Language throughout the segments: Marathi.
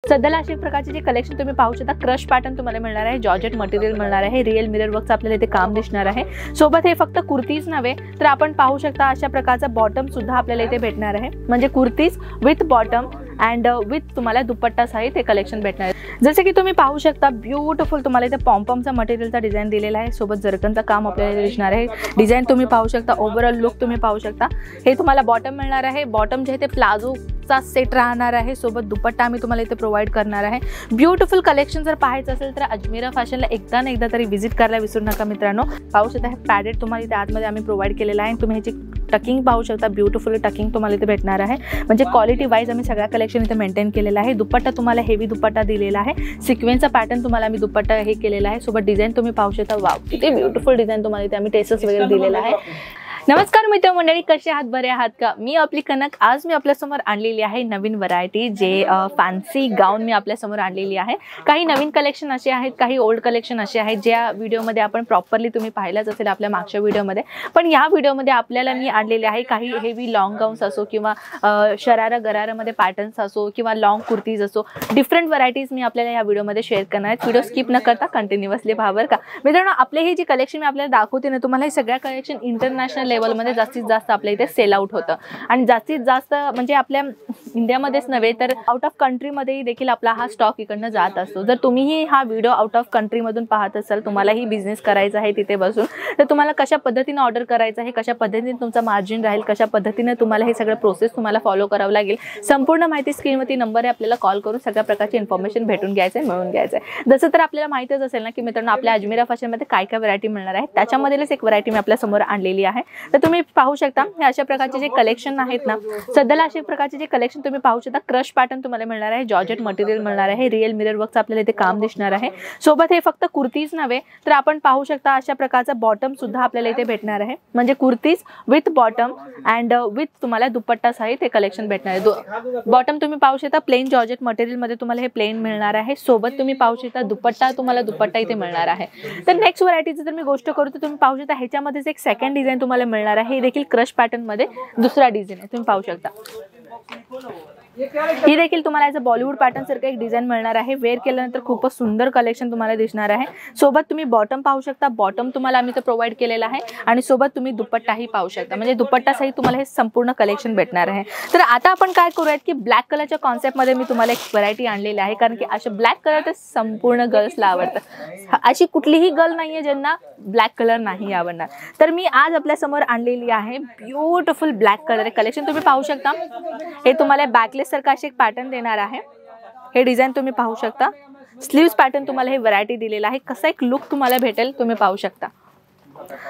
सध्याला अशा प्रकारचे जे कलेक्शन तुम्ही पाहू शकता, क्रश पॅटर्न तुम्हाला मिळणार आहे, जॉर्जेट मटेरियल मिळणार आहे, रिअल मिरर वर्कचं आपल्याला इथे काम दिसणार आहे। सोबत हे फक्त कुर्तीज नव्हे तर आपण पाहू शकता अशा प्रकारचा बॉटम सुद्धा आपल्याला इथे भेटणार आहे, म्हणजे kurtis with bottom and with तुम्हाला दुपट्टा सहित हे कलेक्शन भेटणार आहे। जसे की तुम्ही पाहू शकता ब्यूटिफुल तुम्हाला इथे पॉम्पमचा मटेरियलचा डिझाइन दिलेला आहे, सोबत जरकनचं काम आपल्याला दिसणार आहे। डिझाइन तुम्ही पाहू शकता, ओव्हरऑल लुक तुम्ही पाहू शकता। हे तुम्हाला बॉटम मिळणार आहे, बॉटम जे आहे ते प्लाझोचा सेट राहणार आहे, सोबत दुपट्टा आम्ही तुम्हाला इथे प्रोव्हाइड करणार आहे। ब्यूटिफुल कलेक्शन जर पाहायचं असेल तर अजमेरा फॅशनला एकदा ना एकदा तरी व्हिजिट करायला विसरू नका मित्रांनो। पाहू शकता हे पॅडेड तुम्हाला इथे आतमध्ये आम्ही प्रोव्हाइड केलेला आहे। तुम्ही ह्याची टकिंग पाहू शकता, ब्यूटिफुल टकिंग तुम्हाला इथे भेटणार आहे, म्हणजे क्वालिटी वाईज आम्ही सगळ्या कलेक्शन इथे मेंटेन केलेला आहे। दुपट्टा तुम्हाला हेवी दुपट्टा दिलेला आहे, सिक्वेन्सचा पॅटर्न तुम्हाला आम्ही दुपट्टा हे केलेला आहे, सोबत डिझाइन तुम्ही पाहू शकता। वाव, किती ब्यूटिफुल डिझाइन तुम्हाला इथे आम्ही टेसेस वगैरे दिलेला आहे। नमस्कार मित्रमंडळी, कसे आहात? बरे आहात का? मी आपली कनक। आज मी आपल्यासमोर आणलेली आहे नवीन व्हरायटी, जे फॅन्सी गाऊन मी आपल्यासमोर आणलेली आहे। काही नवीन कलेक्शन असे आहेत, काही ओल्ड कलेक्शन असे आहेत ज्या व्हिडिओमध्ये आपण प्रॉपरली तुम्ही पाहिलाच असेल आपल्या मागच्या व्हिडिओमध्ये, पण या व्हिडिओमध्ये आपल्याला मी आणलेले आहे काही हेवी लॉंग गाऊन्स असो किंवा शरारा गरारामध्ये पॅटर्न्स असो किंवा लॉंग कुर्तीज असो, डिफरंट व्हरायटीज मी आपल्याला या व्हिडिओमध्ये शेअर करणार आहे। व्हिडिओ स्किप न करता कंटिन्युअसली पहा बरं का मित्रांनो। आपले हे जे कलेक्शन मी आपल्याला दाखवते ना तुम्हाला, हे सगळ्या कलेक्शन इंटरनॅशनल लेवलमध्ये जास्तीत जास्त आपल्या इथे सेल आउट होतं, आणि जास्तीत जास्त म्हणजे आपल्या इंडियामध्येच नव्हे तर आउट ऑफ कंट्रीमध्येही देखील आपला हा स्टॉक इकडनं जात असतो। जर तुम्हीही हा व्हिडिओ आउट ऑफ कंट्रीमधून पाहत असाल, तुम्हालाही बिझनेस करायचा आहे तिथे बसून, तर तुम्हाला कशा पद्धतीने ऑर्डर करायचं आहे, कशा पद्धतीने तुमचा मार्जिन राहील, कशा पद्धतीने तुम्हाला हे सगळं प्रोसेस तुम्हाला फॉलो करावं लागेल, संपूर्ण माहिती स्क्रीनवरती नंबर आहे, आपल्याला कॉल करून सगळ्या प्रकारची इन्फॉर्मेशन भेटून घ्यायचं आहे, मिळून घ्यायचं आहे। जसं तर आपल्याला माहितीच असेल ना की मित्रांनो, आपल्या अजमेरा फॅशनमध्ये काय काय व्हरायटी मिळणार आहे, त्याच्यामध्येच एक व्हरायटी मी आपल्या समोर आणलेली आहे। तर तुम्ही पाहू शकता हे अशा प्रकारचे जे कलेक्शन आहेत ना, सध्याला अशा प्रकारचे जे कलेक्शन तुम्ही पाहू शकता, क्रश पॅटर्न तुम्हाला मिळणार आहे, जॉर्जेट मटेरियल मिळणार आहे, रिअल मिरर वर्कचं आपल्याला इथे काम दिसणार आहे। सोबत हे फक्त कुर्तीज नव्हे तर आपण पाहू शकता अशा प्रकारचा बॉटम सुद्धा आपल्याला इथे भेटणार आहे, म्हणजे kurtis with bottom and with तुम्हाला दुपट्टा सहित हे कलेक्शन भेटणार आहे। बॉटम तुम्ही पाहू शकता प्लेन जॉर्जेट मटेरियल मध्ये तुम्हाला हे प्लेन मिळणार आहे, सोबत तुम्ही पाहू शकता दुपट्टा तुम्हाला दुपट्टा इथे मिळणार आहे। तर नेक्स्ट व्हरायटीची जर मी गोष्ट करू तर तुम्ही पाहू शकता ह्याच्यामध्येच एक सेकंड डिझाइन तुम्हाला मिळणार आहे, हे देखील क्रश पॅटर्न मध्ये दुसरा डिझाइन आहे, तुम्ही पाहू शकता। ही देखील तुम्हाला याचं बॉलिवूड पॅटर्न सारखं एक डिझाइन मिळणार आहे, वेअर केल्यानंतर खूपच सुंदर कलेक्शन तुम्हाला दिसणार आहे। सोबत तुम्ही बॉटम पाहू शकता, बॉटम तुम्हाला आम्ही इथे प्रोव्हाइड केलेला आहे, आणि सोबत तुम्ही दुपट्टाही पाहू शकता, म्हणजे दुपट्टा सहित तुम्हाला हे संपूर्ण कलेक्शन भेटणार आहे। तर आता आपण काय करूयात की ब्लॅक कलरच्या कॉन्सेप्टमध्ये मी तुम्हाला एक व्हरायटी आणलेली आहे, कारण की अशा ब्लॅक कलर तर संपूर्ण गर्ल्सला आवडतं, अशी कुठलीही गर्ल नाहीये ज्यांना ब्लॅक कलर नाही आवडणार। तर मी आज आपल्या समोर आणलेली आहे ब्यूटिफुल ब्लॅक कलर कलेक्शन, तुम्ही पाहू शकता। हे तुम्हाला बॅकलेस सारखा असे एक पॅटर्न देणार आहे, हे डिझाइन तुम्ही पाहू शकता। स्लीव्स पॅटर्न तुम्हाला हे व्हरायटी दिलेला आहे, कसा एक लुक तुम्हाला भेटेल तुम्ही पाहू शकता।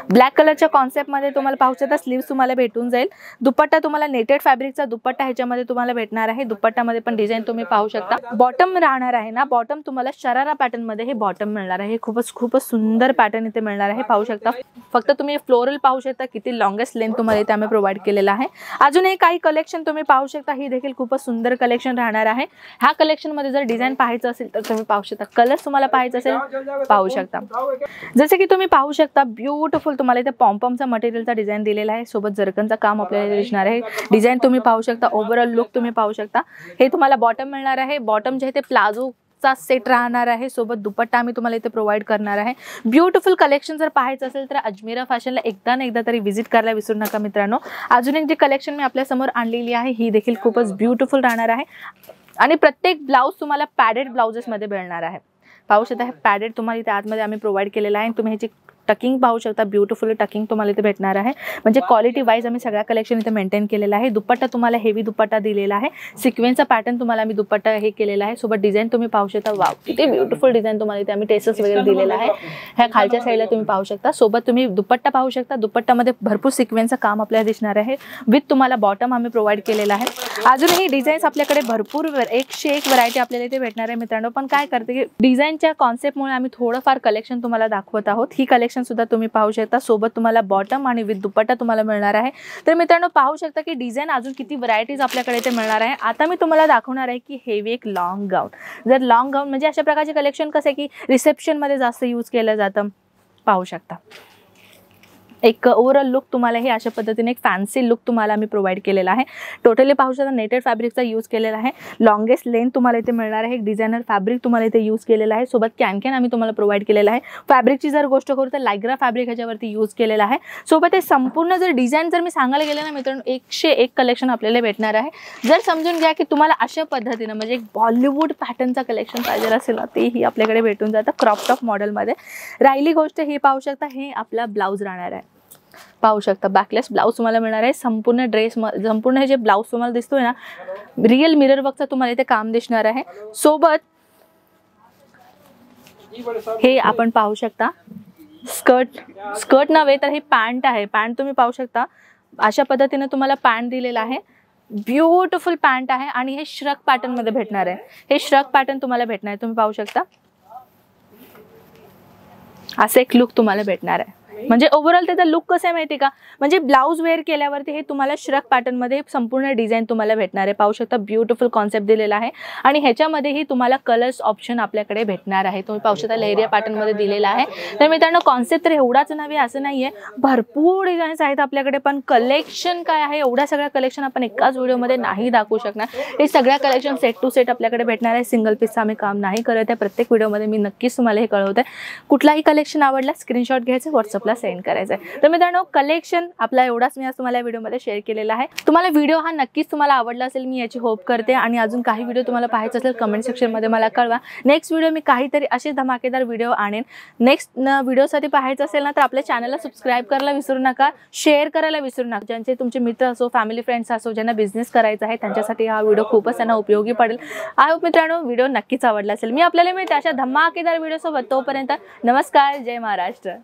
ब्लॅक कलरच्या कॉन्सेप्ट मध्ये तुम्हाला पाहू शकता स्लीव्स तुम्हाला भेटून जाईल। दुपट्टा तुम्हाला नेटेड फॅब्रिकचा दुपट्टा ह्याच्यामध्ये तुम्हाला भेटणार आहे, दुपट्ट्यामध्ये पण डिझाइन तुम्ही पाहू शकता। बॉटम राहणार आहे ना, बॉटम तुम्हाला शरारा पॅटर्न मध्ये हे बॉटम मिळणार आहे, खूपच सुंदर पॅटर्न इथे मिळणार आहे, पाहू शकता। फक्त तुम्ही फ्लोरल पाहू शकता, किती लॉंगेस्ट लेंथ तुम्हाला इथे आम्ही प्रोव्हाइड केलेला आहे। अजूनही काही कलेक्शन तुम्ही पाहू शकता, ही देखील खूपच सुंदर कलेक्शन राहणार आहे। ह्या कलेक्शन मध्ये जर डिझाइन पाहायचं असेल तर तुम्ही पाहू शकता, कलर्स तुम्हाला पाहायचं असेल पाहू शकता। जसे की तुम्ही पाहू शकता ब्यूटिफुल तुम्हाला इथे पॉम्पमचा मटेरियलचा डिझाइन दिलेला आहे, सोबत जरकनचं काम आपल्याला दिसणार आहे। डिझाइन तुम्ही पाहू शकता, ओव्हरऑल लुक तुम्ही पाहू शकता। हे तुम्हाला बॉटम मिळणार आहे, बॉटम जे आहे ते प्लाझो चा सेट राहणार आहे, सोबत दुपट्टा आम्ही तुम्हाला इथे प्रोव्हाइड करणार आहे। ब्यूटिफुल कलेक्शन जर पाहायचं असेल तर अजमेरा फॅशनला एकदा ना एकदा तरी व्हिजिट करायला विसरू नका मित्रांनो। अजून एक जे कलेक्शन मी आपल्या समोर आणलेली आहे, ही देखील खूपच ब्यूटिफुल राहणार आहे, आणि प्रत्येक ब्लाउज तुम्हाला पॅडेड ब्लाउजेस मध्ये मिळणार आहे। पाहू शकता हे पॅडेड तुम्हाला इथे आतमध्ये आम्ही प्रोव्हाइड केलेला आहे। तुम्ही ह्याची टकिंग पाहू शकता, ब्यूटिफुल टकिंग तुम्हाला इथे भेटणार आहे, म्हणजे क्वालिटी वाईज आम्ही सगळ्या कलेक्शन इथे मेंटेन केलेला आहे। दुपट्टा तुम्हाला हेवी दुपट्टा दिलेला आहे, सिक्वेन्सचा पॅटर्न तुम्हाला आम्ही दुपट्टा हे केलेला आहे, सोबत डिझाइन तुम्ही पाहू शकता। वाव, किती ब्यूटिफुल डिझाइन तुम्हाला इथे आम्ही टेसेस वगैरे दिलेला आहे, ह्या खालच्या साईडला तुम्ही पाहू शकता। सोबत तुम्ही दुपट्टा पाहू शकता, दुपट्ट्यामध्ये भरपूर सिक्वेन्सचं काम आपल्याला दिसणार आहे, विथ तुम्हाला बॉटम आम्ही प्रोव्हाइड केलेला आहे। अजूनही डिझाईन्स आपल्याकडे भरपूर 101 व्हरायटी आपल्याला इथे भेटणार आहे मित्रांनो, पण काय करते की डिझाईनच्या कॉन्सेप्टमुळे आम्ही थोडंफार कलेक्शन तुम्हाला दाखवत आहोत। ही कलेक्शन सुद्धा तुम्ही पाहू शकता, सोबत तुम्हाला बॉटम आणि विथ दुपट्टा तुम्हाला मिळणार आहे। तर मित्रांनो पाहू शकता की डिझाइन अजून किती व्हरायटीज आपल्याकडे इथे मिळणार आहे। आता मी तुम्हाला दाखवणार आहे की हेवी एक लॉंग गाऊन, जर लॉंग गाऊन म्हणजे अशा प्रकारचे कलेक्शन कसे की रिसेप्शन मध्ये जास्त यूज केलं जातं, पाहू शकता। एक ओव्हरऑल लुक तुम्हाला हे अशा पद्धतीने एक फॅन्सी लुक तुम्हाला आम्ही प्रोव्हाइड केलेला आहे. टोटली पाहू शकता नेटेड फॅब्रिकचा यूज केलेला आहे. लॉंगेस्ट लेंथ तुम्हाला इथे मिळणार आहे. एक डिझायनर फॅब्रिक तुम्हाला इथे यूज केलेला आहे. सोबत कॅन आम्ही तुम्हाला प्रोव्हाइड केलेला आहे. फॅब्रिकची जर गोष्ट करू तर लायग्रा फॅब्रिक ह्याच्यावरती यूज केलेला आहे. सोबत हे संपूर्ण जर डिझाईन जर मी सांगायला गेले ना मित्रांनो 101 कलेक्शन आपल्याला भेटणार आहे. जर समजून घ्या की तुम्हाला अशा पद्धतीनं म्हणजे एक बॉलिवूड पॅटर्नचा कलेक्शन पाहिजे असेल ना तेही आपल्याकडे भेटून जातं क्रॉप टॉप मॉडेलमध्ये. राहिली गोष्ट ही पाहू शकता हे आपला ब्लाऊज राहणार आहे. पाहू शकता बॅकलेस ब्लाऊज तुम्हाला मिळणार आहे. संपूर्ण ड्रेस संपूर्ण हे जे ब्लाऊज तुम्हाला दिसतोय ना रिअल मिरर वर्कचं तुम्हाला इथे काम दिसणार आहे. सोबत हे आपण पाहू शकता स्कर्ट नव्हे तर हे पॅन्ट आहे. पॅन्ट तुम्ही पाहू शकता अशा पद्धतीने तुम्हाला पॅन्ट दिलेला आहे. ब्युटिफुल पॅन्ट आहे आणि हे श्रग पॅटर्न मध्ये भेटणार आहे. हे श्रग पॅटर्न तुम्हाला भेटणार आहे. तुम्ही पाहू शकता असं एक लुक तुम्हाला भेटणार आहे. म्हणजे ओव्हरऑल त्याचा लुक कसं आहे माहिती का म्हणजे ब्लाऊज वेअर केल्यावरती हे तुम्हाला श्रग पॅटर्न मध्ये संपूर्ण डिझाईन तुम्हाला भेटणार आहे. पाहू शकता ब्युटिफुल कॉन्सेप्ट दिलेला आहे आणि ह्याच्यामध्येही तुम्हाला कलर्स ऑप्शन आपल्याकडे भेटणार आहे. तुम्ही पाहू शकता लेरिया पॅटर्न मध्ये दिलेला आहे. तर मित्रांनो कॉन्सेप्ट तर एवढाच नव्हे असं नाहीये भरपूर डिझाईन्स आहेत आपल्याकडे पण कलेक्शन काय आहे एवढ्या सगळ्या कलेक्शन आपण एकाच व्हिडिओमध्ये नाही दाखवू शकणार. हे सगळ्या कलेक्शन सेट टू सेट आपल्याकडे भेटणार आहे. सिंगल पीसचं आम्ही काम नाही करत आहे. प्रत्येक व्हिडिओमध्ये मी नक्कीच तुम्हाला हे कळवते. कुठलाही कलेक्शन आवडला स्क्रीनशॉट घ्यायचं व्हॉट्सअपला सेंड करायचं आहे. तर मित्रांनो कलेक्शन आपला एवढाच मी आज तुम्हाला व्हिडिओमध्ये शेअर केलेला आहे. तुम्हाला व्हिडिओ हा नक्कीच तुम्हाला आवडला असेल मी याची होप करते आणि अजून काही व्हिडिओ तुम्हाला पाहायचं असेल कमेंट सेक्शनमध्ये मला कळवा. नेक्स्ट व्हिडिओ मी काहीतरी असे धमाकेदार व्हिडिओ आणेन. नेक्स्ट व्हिडिओसाठी पाहायचं असेल ना तर आपल्या चॅनलला सबस्क्राईब करायला विसरू नका. शेअर करायला विसरू नका. ज्यांचे तुमचे मित्र असो फॅमिली फ्रेंड्स असो ज्यांना बिझनेस करायचा आहे त्यांच्यासाठी हा व्हिडिओ खूपच त्यांना उपयोगी पडेल. आय होप मित्रांनो व्हिडिओ नक्कीच आवडला असेल. मी आपल्याला मिळते अशा धमाकेदार व्हिडिओ सोबत. तोपर्यंत नमस्कार. जय महाराष्ट्र.